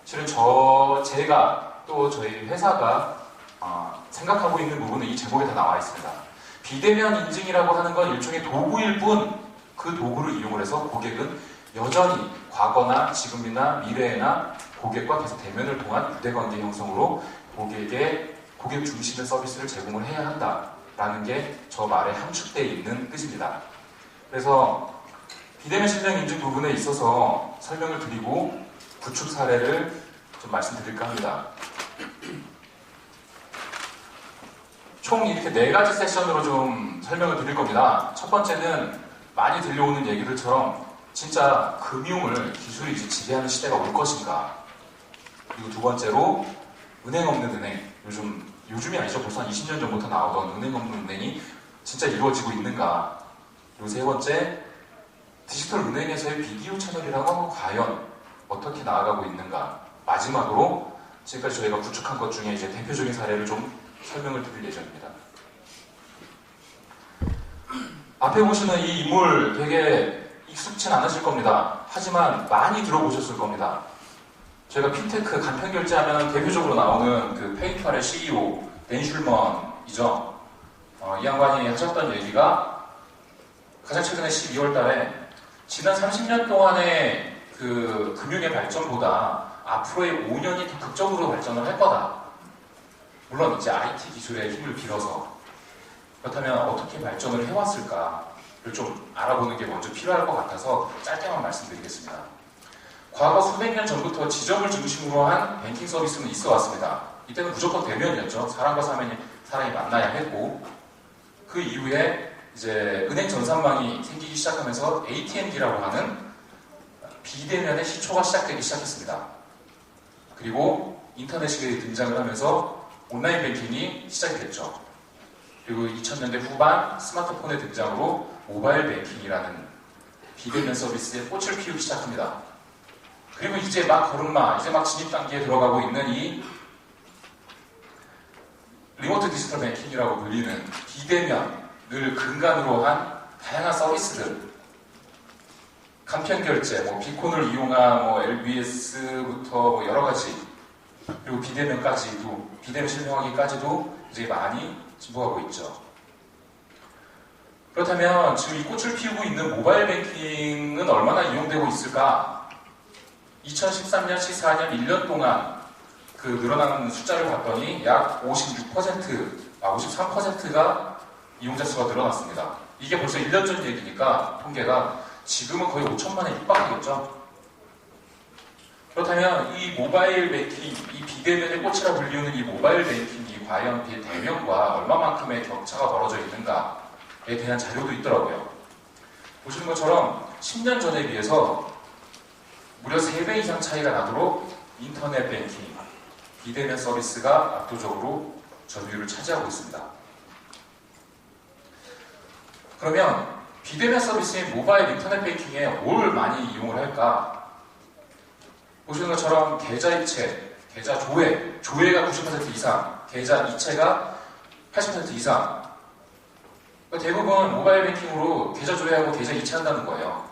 실은 제가 또 저희 회사가 생각하고 있는 부분은 이 제목에 다 나와 있습니다. 비대면 인증이라고 하는 건 일종의 도구일 뿐 그 도구를 이용을 해서 고객은 여전히 과거나 지금이나 미래에나 고객과 계속 대면을 통한 유대관계 형성으로 고객 중심의 서비스를 제공을 해야 한다라는 게 저 말에 함축되어 있는 뜻입니다. 그래서 비대면 실명 인증 부분에 있어서 설명을 드리고 구축 사례를 좀 말씀드릴까 합니다. 총 이렇게 4가지 세션으로 좀 설명을 드릴 겁니다. 첫 번째는 많이 들려오는 얘기들처럼 진짜 금융을 기술이 이제 지배하는 시대가 올 것인가. 그리고 두 번째로 은행 없는 은행. 요즘이 아니죠. 벌써 한 20년 전부터 나오던 은행 없는 은행이 진짜 이루어지고 있는가. 그리고 세 번째, 디지털 은행에서의 비디오 채널이라고 과연 어떻게 나아가고 있는가. 마지막으로 지금까지 저희가 구축한 것 중에 이제 대표적인 사례를 좀 설명을 드릴 예정입니다. 앞에 보시는 이 인물 되게 익숙진 않으실 겁니다. 하지만 많이 들어보셨을 겁니다. 저희가 핀테크 간편결제하면 대표적으로 나오는 그 페이팔의 CEO 댄 슐먼이죠. 이 양반이 하셨던 얘기가 가장 최근에 12월 달에 지난 30년 동안의 그 금융의 발전보다 앞으로의 5년이 더 극적으로 발전을 할 거다. 물론 이제 IT 기술의 힘을 빌어서 그렇다면 어떻게 발전을 해왔을까를 좀 알아보는 게 먼저 필요할 것 같아서 짧게만 말씀드리겠습니다. 과거 수백 년 전부터 지점을 중심으로 한 뱅킹 서비스는 있어 왔습니다. 이때는 무조건 대면이었죠. 사람과 사람이 만나야 했고 그 이후에 이제 은행 전산망이 생기기 시작하면서 AT&T라고 하는 비대면의 시초가 시작되기 시작했습니다. 그리고 인터넷이 등장을 하면서 온라인 뱅킹이 시작이 됐죠. 그리고 2000년대 후반 스마트폰의 등장으로 모바일 뱅킹이라는 비대면 서비스에 꽃을 피우기 시작합니다. 그리고 이제 막 진입 단계에 들어가고 있는 이 리모트 디지털 뱅킹이라고 불리는 비대면을 근간으로 한 다양한 서비스들, 간편 결제, 비콘을 이용한 LBS부터 여러 가지, 그리고 비대면 실명하기까지도 이제 많이 진보하고 있죠. 그렇다면 지금 이 꽃을 피우고 있는 모바일 뱅킹은 얼마나 이용되고 있을까? 2013년, 14년 1년 동안 그 늘어나는 숫자를 봤더니 약 53%가 이용자 수가 늘어났습니다. 이게 벌써 1년 전 얘기니까 통계가 지금은 거의 5천만에 육박하겠죠. 그렇다면 이 모바일 뱅킹, 이 비대면의 꽃이라 불리우는 이 모바일 뱅킹이 과연 대면과 얼마만큼의 격차가 벌어져 있는가에 대한 자료도 있더라고요. 보시는 것처럼 10년 전에 비해서 무려 3배 이상 차이가 나도록 인터넷 뱅킹, 비대면 서비스가 압도적으로 점유율을 차지하고 있습니다. 그러면 비대면 서비스인 모바일 인터넷 뱅킹에 뭘 많이 이용을 할까? 보시는 것처럼 계좌 이체, 계좌 조회가 90% 이상, 계좌 이체가 80% 이상. 대부분 모바일 뱅킹으로 계좌 조회하고 계좌 이체한다는 거예요.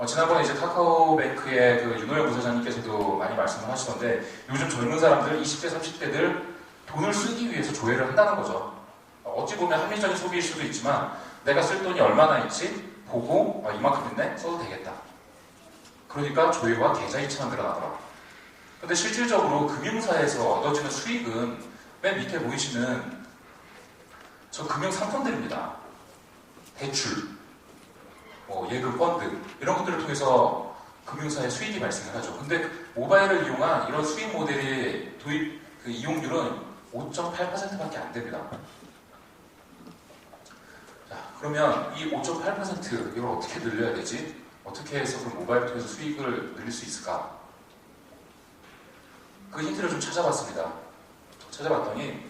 지난번에 이제 카카오뱅크의 그 윤호영 부사장님께서도 많이 말씀을 하시던데 요즘 젊은 사람들, 20대, 30대들 돈을 쓰기 위해서 조회를 한다는 거죠. 어찌 보면 합리적인 소비일 수도 있지만 내가 쓸 돈이 얼마나 있지? 보고 이만큼 있네? 써도 되겠다. 그러니까 조회와 계좌 이체만 늘어나더라고요. 근데 실질적으로 금융사에서 얻어지는 수익은 맨 밑에 보이시는 저 금융 상품들입니다. 대출, 예금 펀드 이런 것들을 통해서 금융사에 수익이 발생을 하죠. 근데 모바일을 이용한 이런 수익 모델의 이용률은 5.8%밖에 안 됩니다. 자, 그러면 이 5.8% 이걸 어떻게 늘려야 되지? 어떻게 해서 그 모바일을 통해서 수익을 늘릴 수 있을까? 그 힌트를 좀 찾아봤습니다. 찾아봤더니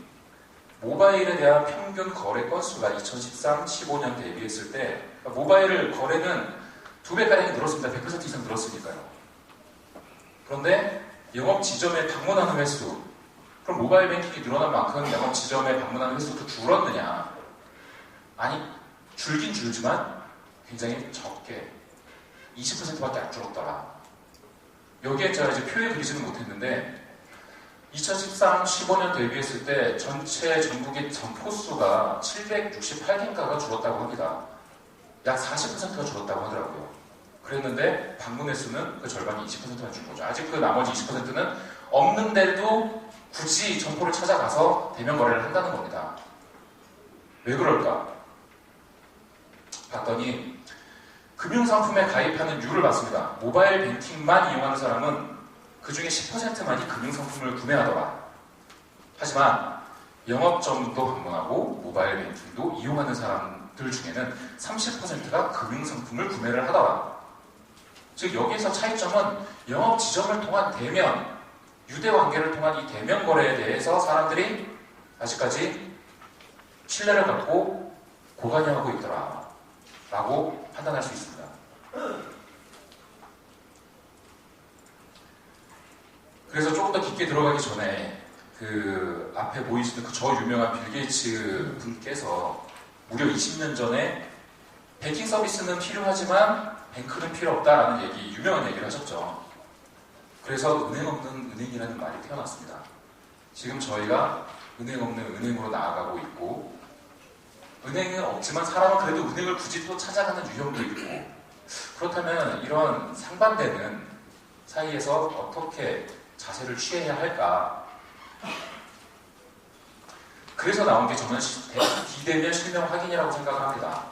모바일에 대한 평균 거래 건수가 2013, 15년 대비했을 때 모바일 거래는 2배가량이 늘었습니다. 100% 이상 늘었으니까요. 그런데 영업 지점에 방문하는 횟수, 그럼 모바일 뱅킹이 늘어난 만큼 영업 지점에 방문하는 횟수도 줄었느냐? 아니, 줄긴 줄지만 굉장히 적게 20%밖에 안 줄었더라. 여기에 제가 이제 표에 그리지는 못했는데 2013-15년 대비했을 때 전체 전국의 점포수가 768개인가가 줄었다고 합니다. 약 40%가 줄었다고 하더라고요. 그랬는데 방문횟 수는 그 절반이 20%나 준 거죠. 아직 그 나머지 20%는 없는데도 굳이 점포를 찾아가서 대면 거래를 한다는 겁니다. 왜 그럴까? 봤더니 금융상품에 가입하는 율을 봤습니다. 모바일 뱅킹만 이용하는 사람은 그 중에 10%만이 금융상품을 구매하더라. 하지만 영업점도 방문하고 모바일 뱅킹도 이용하는 사람들 중에는 30%가 금융상품을 구매를 하더라. 즉 여기에서 차이점은 영업 지점을 통한 대면, 유대 관계를 통한 이 대면 거래에 대해서 사람들이 아직까지 신뢰를 갖고 고관여하고 있더라 라고 판단할 수 있습니다. 그래서 조금 더 깊게 들어가기 전에 그 앞에 보이시는 그 저 유명한 빌 게이츠 분께서 무려 20년 전에 뱅킹 서비스는 필요하지만 뱅크는 필요 없다라는 유명한 얘기를 하셨죠. 그래서 은행 없는 은행이라는 말이 태어났습니다. 지금 저희가 은행 없는 은행으로 나아가고 있고, 은행은 없지만 사람은 그래도 은행을 굳이 또 찾아가는 유형도 있고, 그렇다면 이런 상반되는 사이에서 어떻게 자세를 취해야 할까? 그래서 나온 게 저는 비대면 실명 확인이라고 생각을 합니다.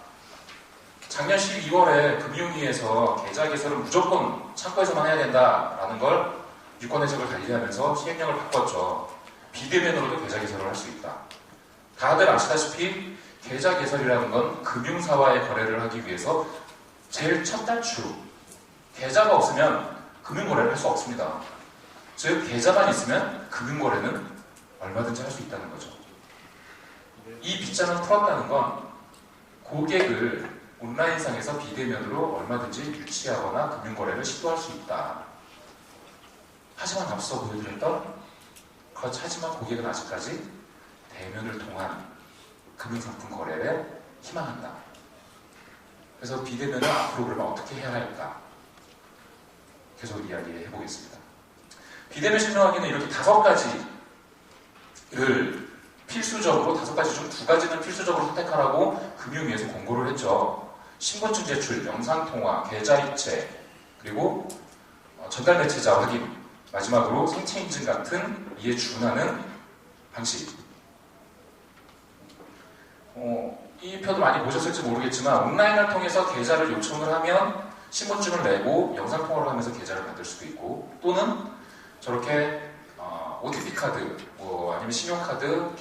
작년 12월에 금융위에서 계좌 개설은 무조건 창구에서만 해야 된다라는 걸 유권 해석을 달리하면서 시행령을 바꿨죠. 비대면으로도 계좌 개설을 할 수 있다. 다들 아시다시피 계좌 개설이라는 건 금융사와의 거래를 하기 위해서 제일 첫 단추, 계좌가 없으면 금융거래를 할 수 없습니다. 즉 계좌만 있으면 금융거래는 얼마든지 할 수 있다는 거죠. 이 빗장을 풀었다는 건 고객을 온라인상에서 비대면으로 얼마든지 유치하거나 금융거래를 시도할 수 있다. 하지만 앞서 보여드렸던 하지만 고객은 아직까지 대면을 통한 금융상품 거래를 희망한다. 그래서 비대면을 앞으로 그러면 어떻게 해야 할까? 계속 이야기해 보겠습니다. 비대면 실명하기는 이렇게 5가지를 필수적으로, 5가지 중 2가지는 필수적으로 선택하라고 금융위에서 공고를 했죠. 신분증 제출, 영상통화, 계좌이체, 그리고 전달 매체자 확인, 마지막으로 생체 인증 같은 이에 준하는 방식. 이 표도 많이 보셨을지 모르겠지만 온라인을 통해서 계좌를 요청을 하면 신분증을 내고 영상통화를 하면서 계좌를 만들 수도 있고, 또는 저렇게 OTP 카드, 아니면 신용카드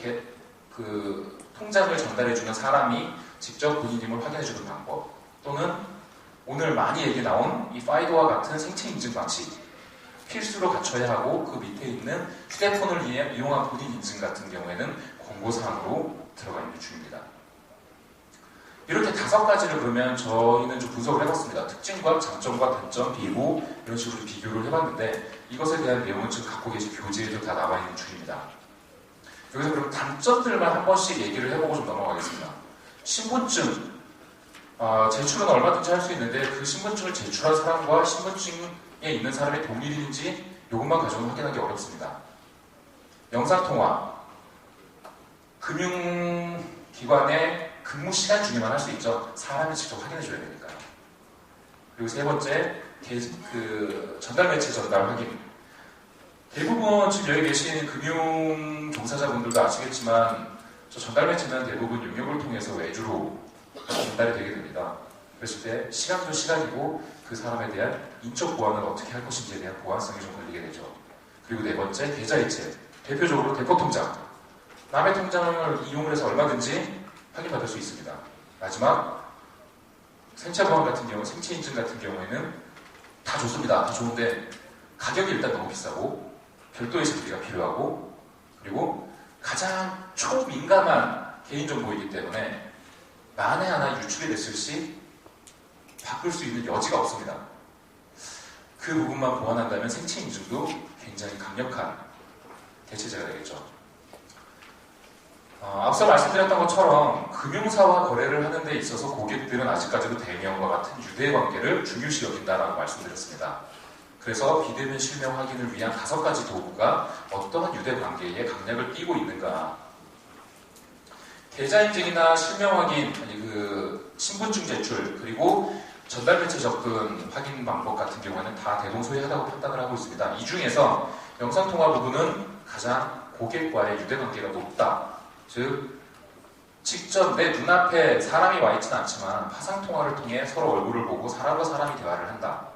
그 통장을 전달해주는 사람이 직접 본인 힘을 확인해주는 방법, 또는 오늘 많이 얘기 나온 이 파이도와 같은 생체 인증 방식, 필수로 갖춰야 하고 그 밑에 있는 휴대폰을 이용한 본인 인증 같은 경우에는 권고사항으로 들어가 있는 중입니다. 이렇게 5가지를 그러면 저희는 좀 분석을 해봤습니다. 특징과 장점과 단점, 비교, 이런 식으로 비교를 해봤는데 이것에 대한 내용은 지금 갖고 계신 교재에도 다 나와 있는 중입니다. 여기서 그럼 단점들만 한 번씩 얘기를 해보고 좀 넘어가겠습니다. 신분증, 제출은 얼마든지 할 수 있는데 그 신분증을 제출한 사람과 신분증에 있는 사람이 동일인지 이것만 가지고는 확인하기 어렵습니다. 영상통화, 금융기관의 근무 시간 중에만 할 수 있죠. 사람이 직접 확인해줘야 되니까요. 그리고 3번째, 전달 매체 전달 확인. 대부분 지금 여기 계신 금융 종사자분들도 아시겠지만 저 전달 매체는 대부분 용역을 통해서 외주로 전달이 되게 됩니다. 그랬을 때 시간도 시간이고 그 사람에 대한 인적 보안을 어떻게 할 것인지에 대한 보안성이 좀 걸리게 되죠. 그리고 4번째, 계좌이체. 대표적으로 대포통장. 남의 통장을 이용을 해서 얼마든지 확인받을 수 있습니다. 마지막, 생체보안 같은 경우, 생체인증 같은 경우에는 다 좋습니다. 다 좋은데 가격이 일단 너무 비싸고 별도의 장비가 필요하고, 그리고 가장 초민감한 개인정보이기 때문에 만에 하나 유출이 됐을 시 바꿀 수 있는 여지가 없습니다. 그 부분만 보완한다면 생체인증도 굉장히 강력한 대체제가 되겠죠. 앞서 말씀드렸던 것처럼 금융사와 거래를 하는 데 있어서 고객들은 아직까지도 대면과 같은 유대 관계를 중요시 여긴다라고 말씀드렸습니다. 그래서 비대면 실명 확인을 위한 5가지 도구가 어떠한 유대 관계에 강약을 띠고 있는가. 계좌 인증이나 실명 확인, 신분증 제출, 그리고 전달 매체 접근 확인 방법 같은 경우에는 다 대동소이하다고 판단을 하고 있습니다. 이 중에서 영상통화 부분은 가장 고객과의 유대관계가 높다. 즉, 직접 내 눈앞에 사람이 와 있지는 않지만 화상통화를 통해 서로 얼굴을 보고 사람과 사람이 대화를 한다.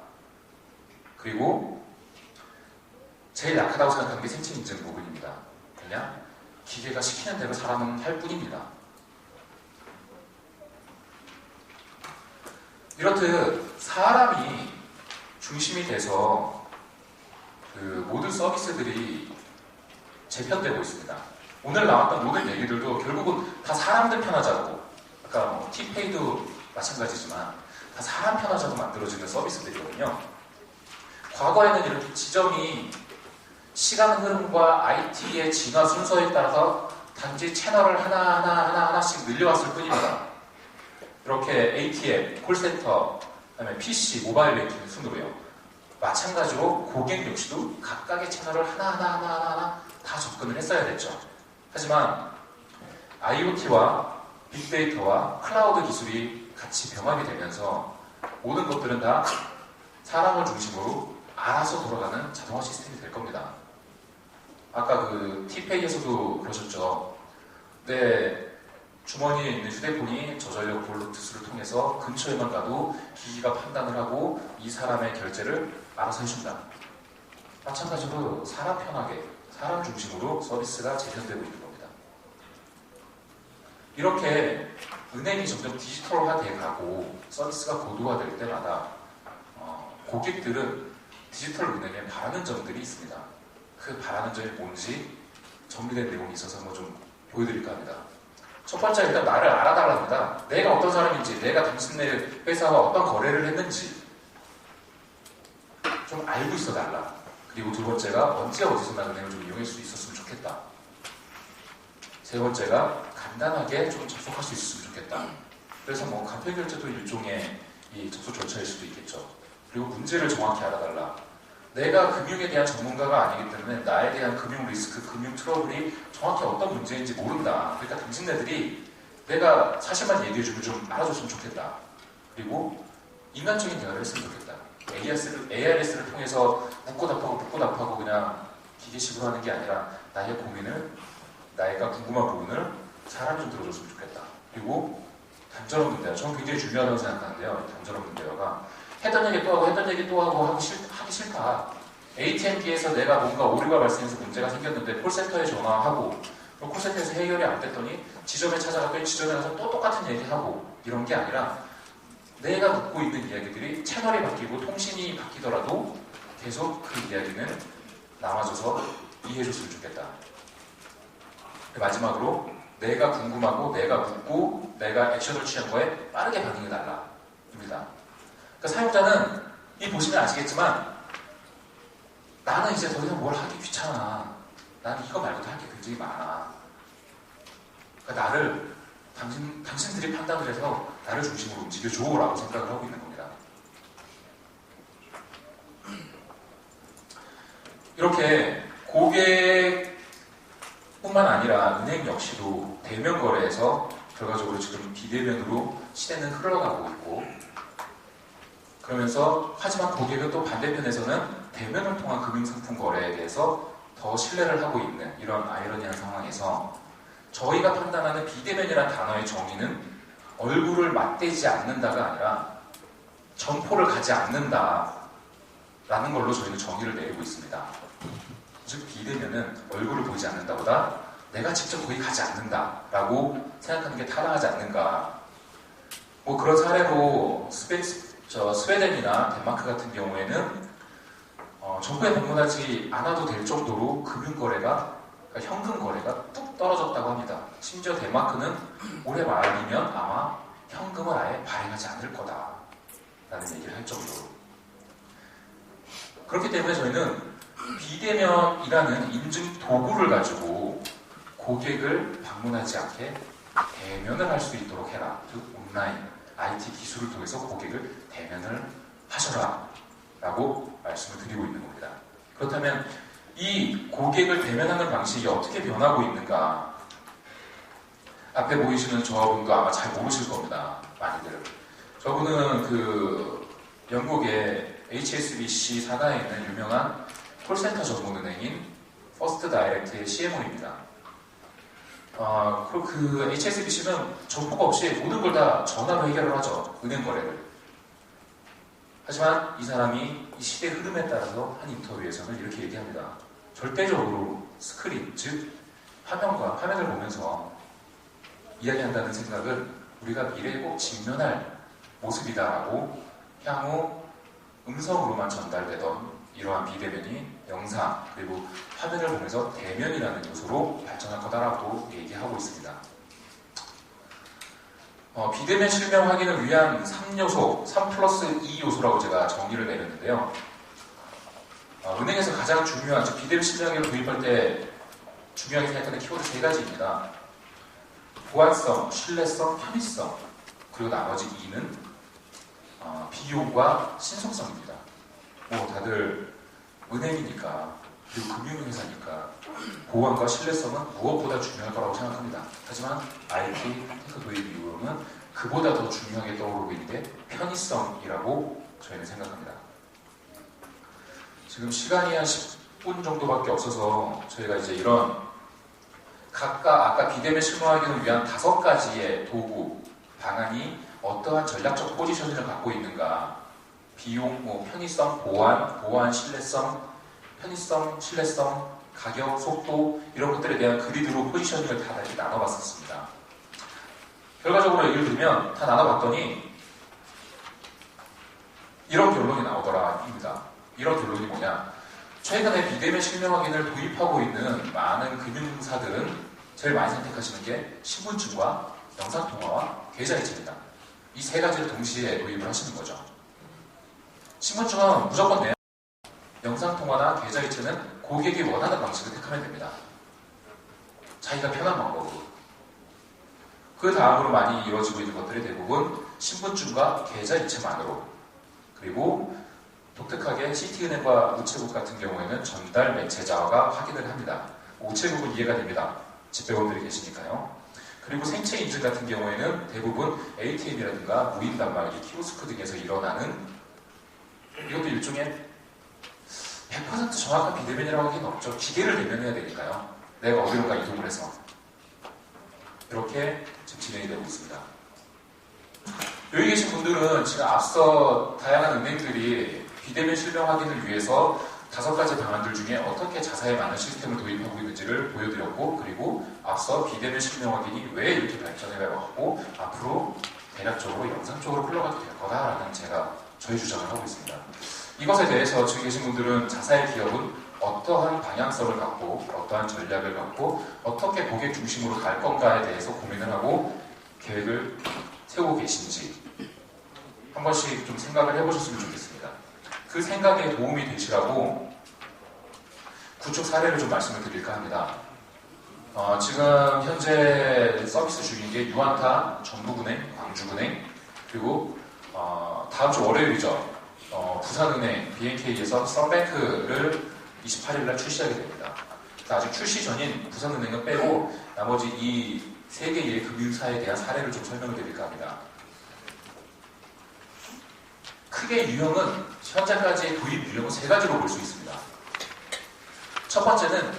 그리고 제일 약하다고 생각하는 게 생체 인증 부분입니다. 그냥 기계가 시키는 대로 사람은 할 뿐입니다. 이렇듯 사람이 중심이 돼서 모든 서비스들이 재편되고 있습니다. 오늘 나왔던 모든 얘기들도 결국은 다 사람들 편하자고, 아까 티페이도 마찬가지지만 다 사람 편하자고 만들어지는 서비스들이거든요. 과거에는 이렇게 지점이 시간 흐름과 IT의 진화 순서에 따라서 단지 채널을 하나씩 늘려왔을 뿐입니다. 이렇게 ATM, 콜센터, 그다음에 PC, 모바일 뱅킹 순으로요. 마찬가지로 고객 역시도 각각의 채널을 하나 다 접근을 했어야 됐죠. 하지만 IoT와 빅데이터와 클라우드 기술이 같이 병합이 되면서 모든 것들은 다 사람을 중심으로 알아서 돌아가는 자동화 시스템이 될 겁니다. 아까 티페이에서도 그러셨죠. 내 주머니에 있는 휴대폰이 저전력 블루투스를 통해서 근처에만 가도 기기가 판단을 하고 이 사람의 결제를 알아서 해준다. 마찬가지로 사람 편하게, 사람 중심으로 서비스가 재편되고 있는 겁니다. 이렇게 은행이 점점 디지털화되어 가고 서비스가 고도화될 때마다 고객들은 디지털 은행에 바라는 점들이 있습니다. 그 바라는 점이 뭔지 정리된 내용이 있어서 한번 좀 보여드릴까 합니다. 첫 번째, 일단 나를 알아달랍니다. 내가 어떤 사람인지, 내가 당신네 회사와 어떤 거래를 했는지 좀 알고 있어 달라. 그리고 두 번째가 언제 어디서나 은행을 좀 이용할 수 있었으면 좋겠다. 세 번째가 간단하게 좀 접속할 수 있었으면 좋겠다. 그래서 간편결제도 일종의 이 접속 절차일 수도 있겠죠. 그리고 문제를 정확히 알아달라. 내가 금융에 대한 전문가가 아니기 때문에 나에 대한 금융 리스크, 금융 트러블이 정확히 어떤 문제인지 모른다. 그러니까 당신네들이 내가 사실만 얘기해주면 좀 알아줬으면 좋겠다. 그리고 인간적인 대화를 했으면 좋겠다. ARS를 통해서 묻고 답하고 그냥 기계식으로 하는 게 아니라 나의 고민을, 나가 궁금한 부분을 사람이 좀 들어줬으면 좋겠다. 그리고 단전 없는 대화. 저는 굉장히 중요하다고 생각하는데요. 단전 없는 대화가 했던 얘기 또 하고 하기 싫다. ATM기에서 내가 뭔가 오류가 발생해서 문제가 생겼는데 콜센터에 전화하고 콜센터에서 해결이 안 됐더니 지점에 찾아가더니 지점에 가서 또 똑같은 얘기하고 이런 게 아니라 내가 묻고 있는 이야기들이 채널이 바뀌고 통신이 바뀌더라도 계속 그 이야기는 남아줘서 이해해줬으면 좋겠다. 마지막으로 내가 궁금하고 내가 묻고 내가 액션을 취한 거에 빠르게 반응해달라 입니다. 그러니까 사용자는 이 보시면 아시겠지만 나는 이제 더 이상 뭘 하기 귀찮아. 나는 이거 말고도 할 게 굉장히 많아. 그러니까 나를 당신들이 판단을 해서 나를 중심으로 움직여줘라고 생각을 하고 있는 겁니다. 이렇게 고객뿐만 아니라 은행 역시도 대면 거래에서 결과적으로 지금 비대면으로 시대는 흘러가고 있고 그러면서 하지만 고객은 또 반대편에서는 대면을 통한 금융상품 거래에 대해서 더 신뢰를 하고 있는 이런 아이러니한 상황에서 저희가 판단하는 비대면이라는 단어의 정의는 얼굴을 맞대지 않는다가 아니라 점포를 가지 않는다라는 걸로 저희는 정의를 내리고 있습니다. 즉 비대면은 얼굴을 보지 않는다보다 내가 직접 거기 가지 않는다라고 생각하는 게 타당하지 않는가. 그런 사례로 스웨덴이나 덴마크 같은 경우에는 정부에 방문하지 않아도 될 정도로 금융거래가, 그러니까 현금 거래가 뚝 떨어졌다고 합니다. 심지어 덴마크는 올해 말이면 아마 현금을 아예 발행하지 않을 거다라는 얘기를 할 정도로. 그렇기 때문에 저희는 비대면이라는 인증 도구를 가지고 고객을 방문하지 않게 대면을 할 수 있도록 해라. 즉 온라인, IT 기술을 통해서 고객을 대면을 하셔라 라고 말씀을 드리고 있는 겁니다. 그렇다면 이 고객을 대면하는 방식이 어떻게 변하고 있는가? 앞에 보이시는 저분도 아마 잘 모르실 겁니다. 많이들. 저분은 그 영국의 HSBC 산하에 있는 유명한 콜센터 전문은행인 퍼스트 다이렉트의 CMO입니다. 그 HSBC는 정보가 없이 모든 걸 다 전화로 해결을 하죠. 은행 거래를. 하지만 이 사람이 이 시대의 흐름에 따라서 한 인터뷰에서는 이렇게 얘기합니다. 절대적으로 스크린, 즉 화면을 보면서 이야기한다는 생각은 우리가 미래에 꼭 직면할 모습이다라고 향후 음성으로만 전달되던 이러한 비대면이 영상 그리고 화면을 보면서 대면이라는 요소로 발전할 거다라고 얘기하고 있습니다. 비대면 실명 확인을 위한 3요소, 3+2 요소라고 제가 정의를 내렸는데요. 은행에서 가장 중요한, 즉 비대면 실명을 도입할 때 중요하게 생각하는 키워드 3가지입니다. 보안성, 신뢰성, 편의성, 그리고 나머지 2는 비용과 신속성입니다. 다들 은행이니까 그리고 금융회사니까 보안과 신뢰성은 무엇보다 중요할 거라고 생각합니다. 하지만 IT, 테크 도입 이후로는 그보다 더 중요하게 떠오르고 있는 게 편의성이라고 저희는 생각합니다. 지금 시간이 한 10분 정도밖에 없어서 저희가 이제 이런 각각 아까 비대면 실무하기를 위한 5가지의 도구, 방안이 어떠한 전략적 포지셔닝을 갖고 있는가, 비용, 편의성, 보안, 신뢰성, 편의성, 신뢰성, 가격, 속도 이런 것들에 대한 그리드로 포지셔닝을 다 이렇게 나눠봤었습니다. 결과적으로 예를 들면 다 나눠봤더니 이런 결론이 나오더라입니다. 이런 결론이 뭐냐? 최근에 비대면 실명 확인을 도입하고 있는 많은 금융사들은 제일 많이 선택하시는 게 신분증과 영상통화와 계좌이체입니다. 이 3가지를 동시에 도입을 하시는 거죠. 신분증은 무조건 내야, 영상통화나 계좌이체는 고객이 원하는 방식을 택하면 됩니다. 자기가 편한 방법으로. 그 다음으로 많이 이루어지고 있는 것들이 대부분 신분증과 계좌이체만으로, 그리고 독특하게 시티은행과 우체국 같은 경우에는 전달 매체자가 확인을 합니다. 우체국은 이해가 됩니다. 집배원들이 계시니까요. 그리고 생체 인증 같은 경우에는 대부분 ATM이라든가 무인 단말기, 키오스크 등에서 일어나는, 이것도 일종의 100% 정확한 비대면이라고 하기는 없죠. 기계를 대면해야 되니까요. 내가 어디론가 이동을 해서. 이렇게 지금 진행이 되고 있습니다. 여기 계신 분들은 지금 앞서 다양한 은행들이 비대면 실명 확인을 위해서 5가지 방안들 중에 어떻게 자사에 맞는 시스템을 도입하고 있는지를 보여드렸고, 그리고 앞서 비대면 실명 확인이 왜 이렇게 발전해가고 앞으로 대략적으로 영상적으로 흘러가도 될 거다라는 저희 주장을 하고 있습니다. 이것에 대해서 지금 계신 분들은 자사의 기업은 어떠한 방향성을 갖고 어떠한 전략을 갖고 어떻게 고객 중심으로 갈 건가에 대해서 고민을 하고 계획을 세우고 계신지 한 번씩 좀 생각을 해보셨으면 좋겠습니다. 그 생각에 도움이 되시라고 구축 사례를 좀 말씀을 드릴까 합니다. 지금 현재 서비스 중인 게 유안타, 전북은행, 광주은행, 그리고 다음 주 월요일이죠. 부산은행, BNK에서 썬뱅크를 28일날 출시하게 됩니다. 아직 출시 전인 부산은행은 빼고 나머지 이 3개의 금융사에 대한 사례를 좀 설명을 드릴까 합니다. 크게 유형은 현재까지의 도입 유형은 3가지로 볼 수 있습니다. 첫 번째는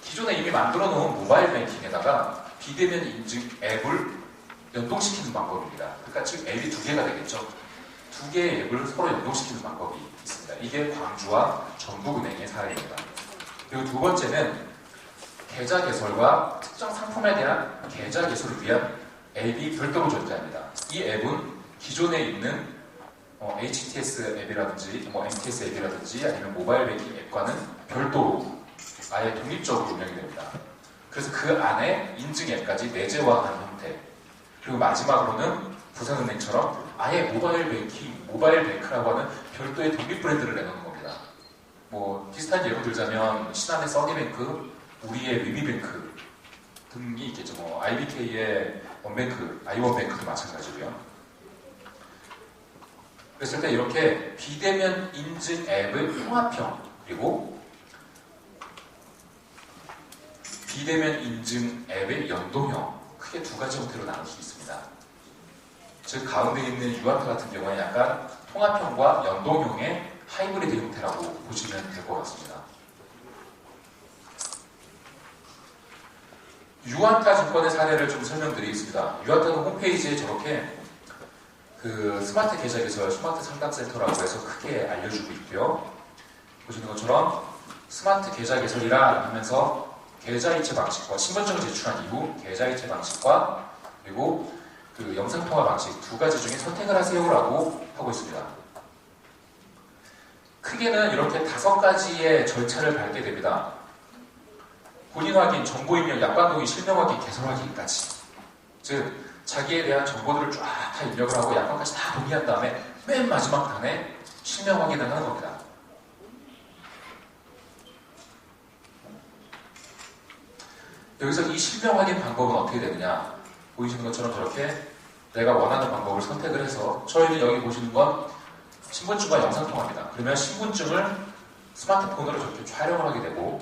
기존에 이미 만들어 놓은 모바일 뱅킹에다가 비대면 인증 앱을 연동시키는 방법입니다. 그러니까 지금 앱이 2개가 되겠죠. 2개의 앱을 서로 연동시키는 방법이 있습니다. 이게 광주와 전북은행의 사례입니다. 그리고 2번째는 계좌 개설과 특정 상품에 대한 계좌 개설을 위한 앱이 별도로 존재합니다. 이 앱은 기존에 있는 HTS 앱이라든지 MTS 앱이라든지 아니면 모바일 뱅킹 앱과는 별도로 아예 독립적으로 운영이 됩니다. 그래서 그 안에 인증 앱까지 내재화하는 형태. 그리고 마지막으로는 부산은행처럼 아예 모바일 뱅크라고 하는 별도의 독립 브랜드를 내놓는 겁니다. 비슷한 예로 들자면 신한의 써니뱅크, 우리의 위미뱅크 등이 있겠죠. IBK의 원뱅크, 아이원뱅크도 마찬가지고요. 그랬을 때 이렇게 비대면 인증 앱의 통합형, 그리고 비대면 인증 앱의 연동형, 크게 두 가지 형태로 나눌 수 있습니다. 즉 가운데 있는 유아타 같은 경우에 약간 통합형과 연동형의 하이브리드 형태라고 보시면 될 것 같습니다. 유아타 증권의 사례를 좀 설명드리겠습니다. 유아타는 홈페이지에 저렇게 그 스마트 계좌 개설, 스마트 상담센터라고 해서 크게 알려주고 있고요. 보시는 것처럼 스마트 계좌 개설이라 하면서 계좌이체 방식과 신분증을 제출한 이후 계좌이체 방식과 그리고 그 영상통화 방식 두 가지 중에 선택을 하세요라고 하고 있습니다. 크게는 이렇게 5가지의 절차를 밟게 됩니다. 본인 확인, 정보 입력, 약관 동의, 실명 확인, 개설 확인까지. 즉 자기에 대한 정보들을 쫙 다 입력을 하고 약관까지 다 동의한 다음에 맨 마지막 단에 실명 확인을 하는 겁니다. 여기서 이 실명 확인 방법은 어떻게 되느냐? 보이시는 것처럼 저렇게 내가 원하는 방법을 선택을 해서 저희는 여기 보시는 건 신분증과 영상통화입니다. 그러면 신분증을 스마트폰으로 저렇게 촬영을 하게 되고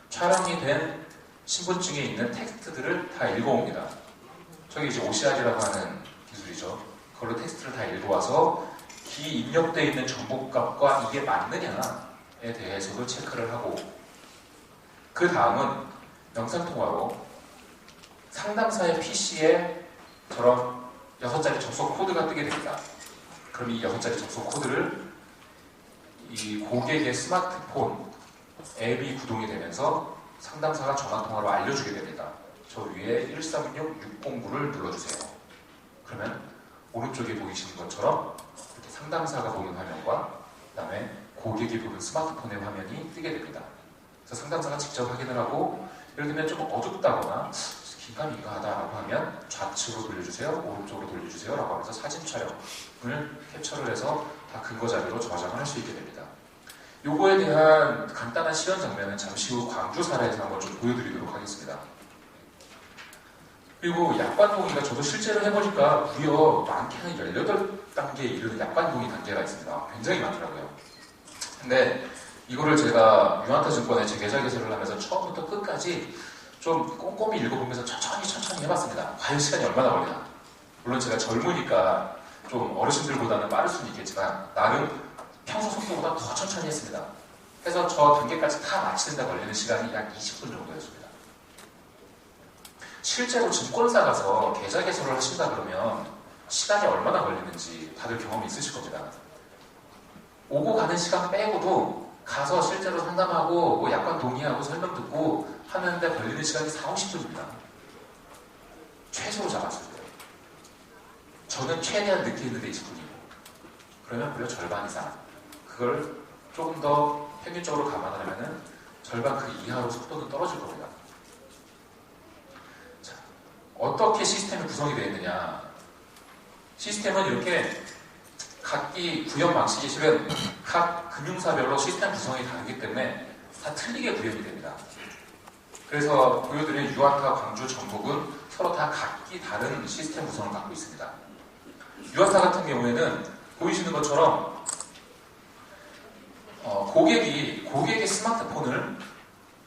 촬영이 된 신분증에 있는 텍스트들을 다 읽어옵니다. 저게 이제 OCR이라고 하는 기술이죠. 그걸로 텍스트를 다 읽어와서 기입력되어 있는 정보값과 이게 맞느냐에 대해서도 체크를 하고 그 다음은 영상통화로 상담사의 PC에 저런 6자리 접속 코드가 뜨게 됩니다. 그럼 이 6자리 접속 코드를 이 고객의 스마트폰 앱이 구동이 되면서 상담사가 전화통화로 알려주게 됩니다. 저 위에 136609를 눌러주세요. 그러면 오른쪽에 보이시는 것처럼 이렇게 상담사가 보는 화면과 그 다음에 고객이 보는 스마트폰의 화면이 뜨게 됩니다. 그래서 상담사가 직접 확인을 하고 예를 들면 좀 어둡다거나 긴가민가하다라고 하면 좌측으로 돌려주세요, 오른쪽으로 돌려주세요 라고 하면서 사진 촬영을 캡처를 해서 다 근거 자료로 저장을 할 수 있게 됩니다. 요거에 대한 간단한 실현 장면은 잠시 후 광주 사례에서 한번 좀 보여드리도록 하겠습니다. 그리고 약관 동의가 저도 실제로 해보니까 무려 많게는 18단계에 이르는 약관 동의 단계가 있습니다. 굉장히 많더라고요. 근데 이거를 제가 유한타 증권에 제 계좌 개설을 하면서 처음부터 끝까지 좀 꼼꼼히 읽어보면서 천천히 해봤습니다. 과연 시간이 얼마나 걸리나. 물론 제가 젊으니까 좀 어르신들보다는 빠를 수는 있겠지만 나름 평소 속도보다 더 천천히 했습니다. 그래서 저 단계까지 다 마치는데 걸리는 시간이 약 20분 정도였습니다. 실제로 증권사 가서 계좌 개설을 하신다 그러면 시간이 얼마나 걸리는지 다들 경험이 있으실 겁니다. 오고 가는 시간 빼고도 가서 실제로 상담하고 뭐 약관 동의하고 설명 듣고 하는데 걸리는 시간이 40-50분입니다. 최소로 잡았을 때. 저는 최대한 늦게 했는데 20분이고 그러면 무려 절반 이상. 그걸 조금 더 평균적으로 감안하면 절반 그 이하로 속도는 떨어질 겁니다. 자, 어떻게 시스템이 구성이 되어 있느냐. 시스템은 이렇게 각기 구현 방식이 실은 각 금융사별로 시스템 구성이 다르기 때문에 다 틀리게 구현이 됩니다. 그래서 보여드린 유아타, 광주, 전북은 서로 다 각기 다른 시스템 구성을 갖고 있습니다. 유아타 같은 경우에는 보이시는 것처럼 고객의 스마트폰을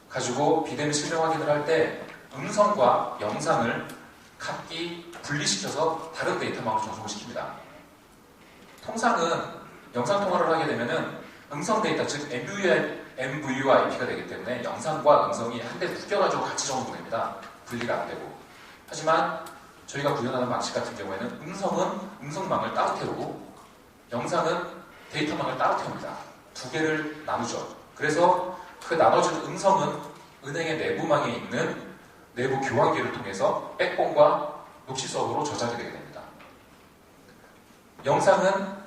가지고 비대면 실명 확인을 할 때 음성과 영상을 각기 분리시켜서 다른 데이터망으로 전송을 시킵니다. 통상은 영상통화를 하게 되면은 음성 데이터, 즉 MVUIP가 되기 때문에 영상과 음성이 한 대 묶여가지고 같이 전송됩니다. 분리가 안 되고. 하지만 저희가 구현하는 방식 같은 경우에는 음성은 음성망을 따로 태우고 영상은 데이터망을 따로 태웁니다. 두 개를 나누죠. 그래서 그 나눠진 음성은 은행의 내부망에 있는 내부 교환기를 통해서 백본과 녹취 서버로 저장이 되게 됩니다. 영상은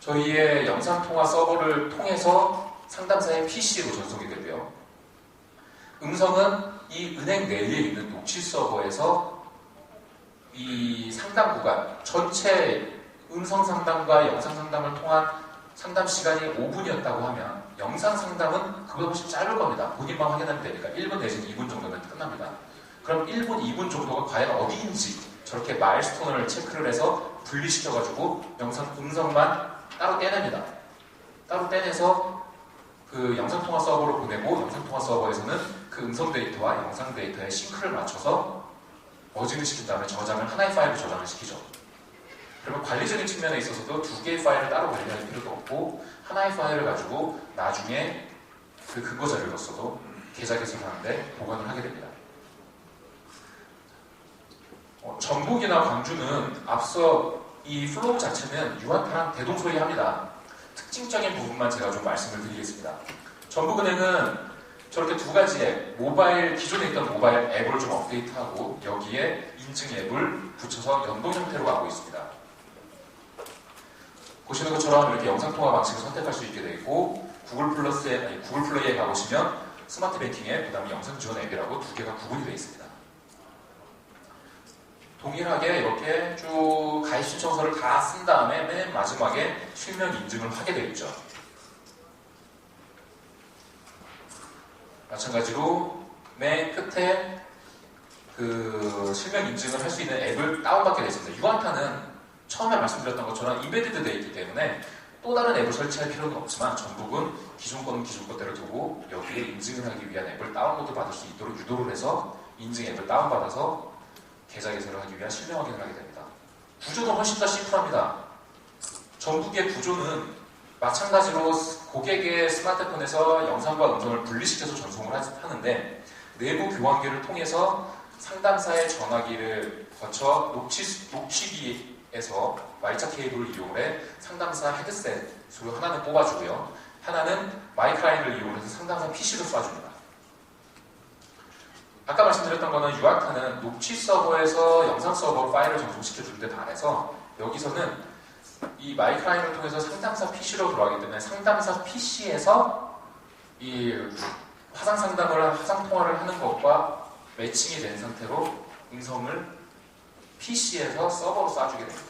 저희의 영상통화 서버를 통해서 상담사의 PC로 전송이 되고요. 음성은 이 은행 내에 있는 녹취 서버에서 이 상담 구간, 전체 음성 상담과 영상 상담을 통한 상담 시간이 5분이었다고 하면 영상 상담은 그보다 훨씬 짧을 겁니다. 본인만 확인하면 되니까 1분 내지는 2분 정도면 끝납니다. 그럼 1분, 2분 정도가 과연 어디인지 저렇게 마일스톤을 체크를 해서 분리시켜가지고 음성만 따로 떼냅니다. 따로 떼내서 그 영상통화 서버로 보내고 영상통화 서버에서는 그 음성 데이터와 영상 데이터의 싱크를 맞춰서 머징을 시킨 다음에 저장을 하나의 파일로 저장을 시키죠. 그러면 관리적인 측면에 있어서도 두 개의 파일을 따로 관리할 필요도 없고 하나의 파일을 가지고 나중에 그 근거 자료로서도 계좌 개설하는데 보관을 하게 됩니다. 전북이나 광주는 앞서 이 플로우 자체는 유한타랑 대동소이합니다. 특징적인 부분만 제가 좀 말씀을 드리겠습니다. 전북은행은 저렇게 두 가지 앱, 기존에 있던 모바일 앱을 좀 업데이트하고 여기에 인증 앱을 붙여서 연동 형태로 가고 있습니다. 보시는 것처럼 이렇게 영상통화 방식을 선택할 수 있게 되어 있고 구글 플레이에 가보시면 스마트 뱅킹 앱, 그 다음에 영상 지원 앱이라고 두 개가 구분이 되어 있습니다. 동일하게 이렇게 쭉 가입 신청서를 다 쓴 다음에 맨 마지막에 실명 인증을 하게 되어 있죠. 마찬가지로 맨 끝에 그 실명 인증을 할 수 있는 앱을 다운받게 되어 있습니다. 유한타는 처음에 말씀드렸던 것처럼 임베디드 되어 있기 때문에 또 다른 앱을 설치할 필요는 없지만 전북은 기존 거는 기존 것대로 두고 여기에 인증을 하기 위한 앱을 다운로드 받을 수 있도록 유도를 해서 인증 앱을 다운받아서 계좌 개설을 하기 위한 실명 확인을 하게 됩니다. 구조는 훨씬 더 심플합니다. 전북의 구조는 마찬가지로 고객의 스마트폰에서 영상과 음성을 분리시켜서 전송을 하는데 내부 교환기를 통해서 상담사의 전화기를 거쳐 녹취기에서 Y자 케이블을 이용해 상담사 헤드셋으로 하나는 뽑아주고요. 하나는 마이크 라인을 이용해서 상담사 PC로 쏴줍니다. 아까 말씀드렸던 거는 유아타는 녹취 서버에서 영상 서버로 파일을 전송시켜주는 데 반해서 여기서는 이 마이크 라인을 통해서 상담사 PC로 들어가기 때문에 상담사 PC에서 이 화상 상담을, 화상 통화를 하는 것과 매칭이 된 상태로 음성을 PC에서 서버로 쏴주게 됩니다.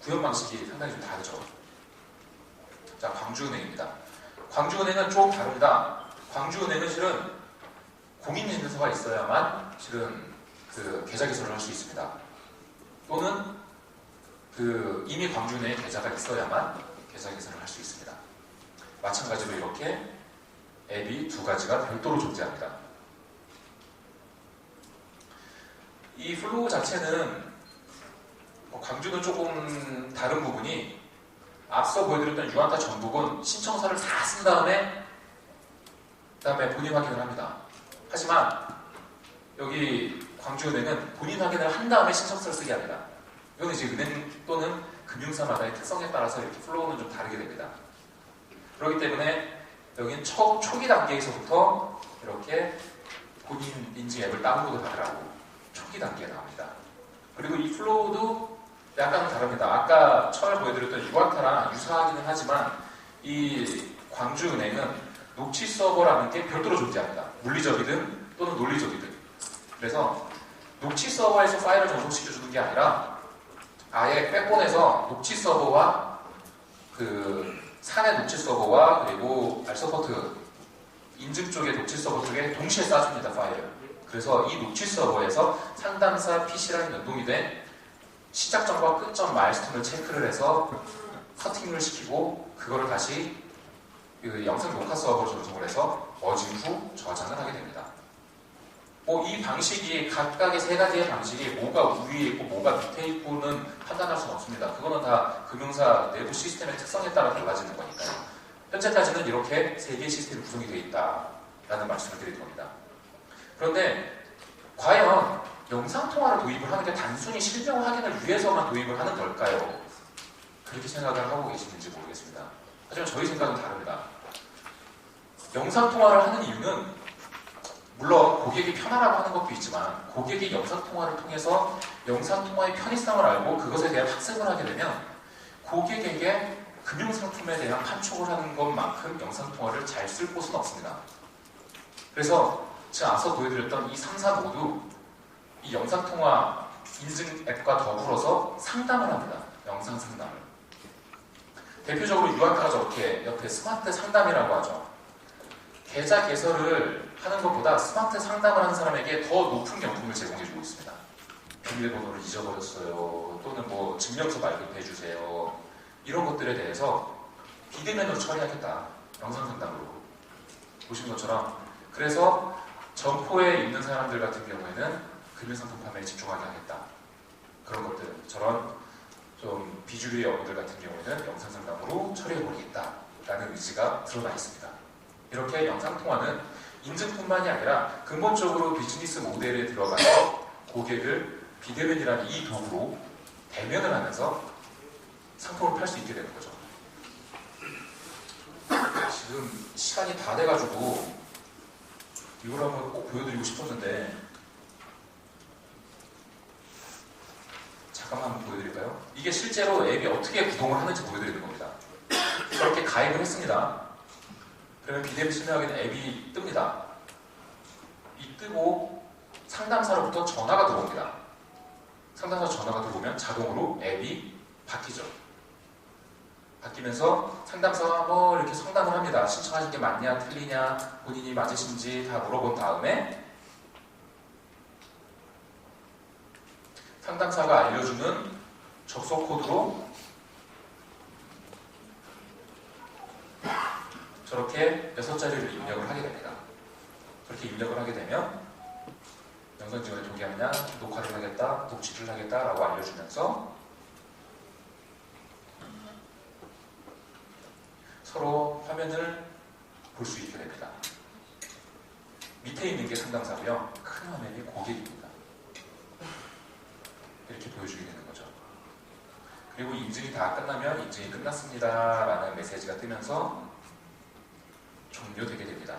구현 방식이 상당히 좀 다르죠. 자, 광주은행입니다. 광주은행은 좀 다릅니다. 광주은행은 실은 공인인증서가 있어야만 실은 그 계좌 개설을 할 수 있습니다. 또는 그 이미 광주은행에 계좌가 있어야만 계좌 개설을 할 수 있습니다. 마찬가지로 이렇게 앱이 두 가지가 별도로 존재합니다. 이 플로우 자체는 광주는 조금 다른 부분이 앞서 보여드렸던 유한타 전북은 신청서를 다 쓴 다음에 본인 확인을 합니다. 하지만 여기 광주은행은 본인 확인을 한 다음에 신청서를 쓰게 합니다. 이건 이제 은행 또는 금융사마다의 특성에 따라서 이렇게 플로우는 좀 다르게 됩니다. 그렇기 때문에 여기는 초기 단계에서부터 이렇게 본인 인증 앱을 다운로드 받으라고 초기 단계에 나옵니다. 그리고 이 플로우도 약간은 다릅니다. 아까 처음에 보여드렸던 유한타랑 유사하기는 하지만 이 광주은행은 녹취 서버라는 게 별도로 존재합니다. 물리적이든 또는 논리적이든. 그래서 녹취 서버에서 파일을 전송시켜주는 게 아니라 아예 백본에서 녹취 서버와 그 사내 녹취 서버와 그리고 알서포트 인증 쪽의 녹취 서버 쪽에 동시에 쏴줍니다. 파일을. 그래서 이 녹취 서버에서 상담사 PC랑 연동이 된 시작점과 끝점 마일스톤을 체크를 해서 커팅을 시키고 그거를 다시 그 영상 녹화 서버로 전송을 해서 머징 후 저장을 하게 됩니다. 이 방식이 각각의 세 가지의 방식이 뭐가 위에 있고 뭐가 밑에 있고는 판단할 수는 없습니다. 그거는 다 금융사 내부 시스템의 특성에 따라 달라지는 거니까요. 현재까지는 이렇게 세 개의 시스템이 구성이 되어 있다라는 말씀을 드릴 겁니다. 그런데 과연 영상통화를 도입을 하는 게 단순히 실명 확인을 위해서만 도입을 하는 걸까요? 그렇게 생각을 하고 계시는지 모르겠습니다. 하지만 저희 생각은 다릅니다. 영상통화를 하는 이유는 물론 고객이 편하라고 하는 것도 있지만 고객이 영상통화를 통해서 영상통화의 편의성을 알고 그것에 대한 학습을 하게 되면 고객에게 금융상품에 대한 판촉을 하는 것만큼 영상통화를 잘 쓸 곳은 없습니다. 그래서 제가 앞서 보여드렸던 이 3사 모두 이 영상통화 인증 앱과 더불어서 상담을 합니다. 영상 상담을. 대표적으로 유한타가 저렇게 옆에 스마트 상담이라고 하죠. 계좌 개설을 하는 것보다 스마트 상담을 하는 사람에게 더 높은 경품을 제공해주고 있습니다. 비밀번호를 잊어버렸어요. 또는 뭐 증명서 발급해주세요. 이런 것들에 대해서 비대면으로 처리하겠다. 영상 상담으로. 보시는 것처럼. 그래서 점포에 있는 사람들 같은 경우에는 금융상품 판매에 집중하게 하겠다. 그런 것들. 저런 좀 비주류의 업무들 같은 경우에는 영상 상담으로 처리해버리겠다. 라는 의지가 드러나 있습니다. 이렇게 영상통화는 인증뿐만이 아니라 근본적으로 비즈니스 모델에 들어가서 고객을 비대면이라는 이 도구로 대면을 하면서 상품을 팔 수 있게 되는 거죠. 지금 시간이 다 돼가지고 이걸 한번 꼭 보여드리고 싶었는데 잠깐만 한번 보여드릴까요? 이게 실제로 앱이 어떻게 구동을 하는지 보여드리는 겁니다. 그렇게 가입을 했습니다. 그러면 비대면 신뢰하기는 앱이 뜹니다. 이 뜨고 상담사로부터 전화가 들어옵니다. 상담사 전화가 들어오면 자동으로 앱이 바뀌죠. 바뀌면서 상담사가 뭐 이렇게 상담을 합니다. 신청하신 게 맞냐, 틀리냐, 본인이 맞으신지 다 물어본 다음에 상담사가 알려주는 접속 코드로 저렇게 6자리를 입력을 하게 됩니다. 그렇게 입력을 하게 되면 영상 지원에 동의하느냐, 녹화를 하겠다, 녹취를 하겠다라고 알려주면서 서로 화면을 볼 수 있게 됩니다. 밑에 있는 게 상담사고요. 큰 화면이 고객입니다. 이렇게 보여주게 되는 거죠. 그리고 인증이 다 끝나면 인증이 끝났습니다 라는 메시지가 뜨면서 종료되게 됩니다.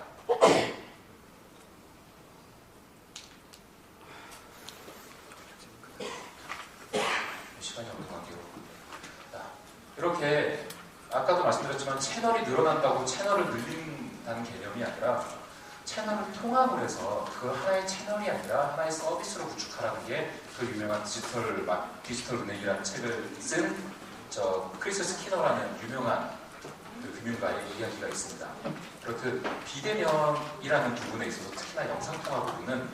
시간이 없는 관계로 이렇게 아까도 말씀드렸지만 채널이 늘어난다고 채널을 늘린다는 개념이 아니라 채널을 통합을 해서 그 하나의 채널이 아니라 하나의 서비스로 구축하라는 게 그 유명한 디지털 은행이라는 책을 쓴 크리스 스키너라는 유명한 그 금융가의 이야기가 있습니다. 그렇듯 비대면이라는 부분에 있어서 특히나 영상통화 부분은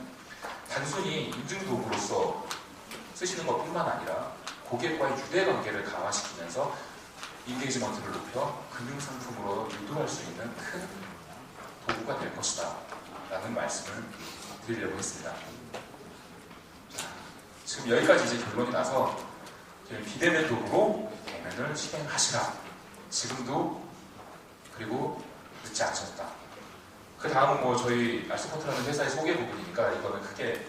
단순히 인증 도구로서 쓰시는 것뿐만 아니라 고객과의 유대관계를 강화시키면서 인게이지먼트를 높여 금융상품으로 유도할 수 있는 큰 도구가 될 것이다 라는 말씀을 드리려고 했습니다. 지금 여기까지 이제 결론이 나서 비대면 도구로 대면을 실행하시라. 지금도 그리고 늦지 않으셨다. 그 다음은 뭐 저희 알스포트라는 회사의 소개 부분이니까 이거는 크게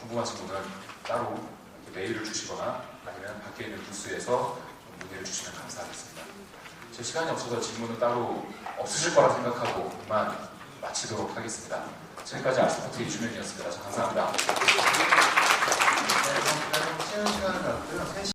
궁금하신 분은 따로 메일을 주시거나 아니면 밖에 있는 부스에서 문의를 주시면 감사하겠습니다. 제 시간이 없어서 질문은 따로 없으실 거라 생각하고 그만 마치도록 하겠습니다. 지금까지 알스포트 이주명이었습니다. 감사합니다.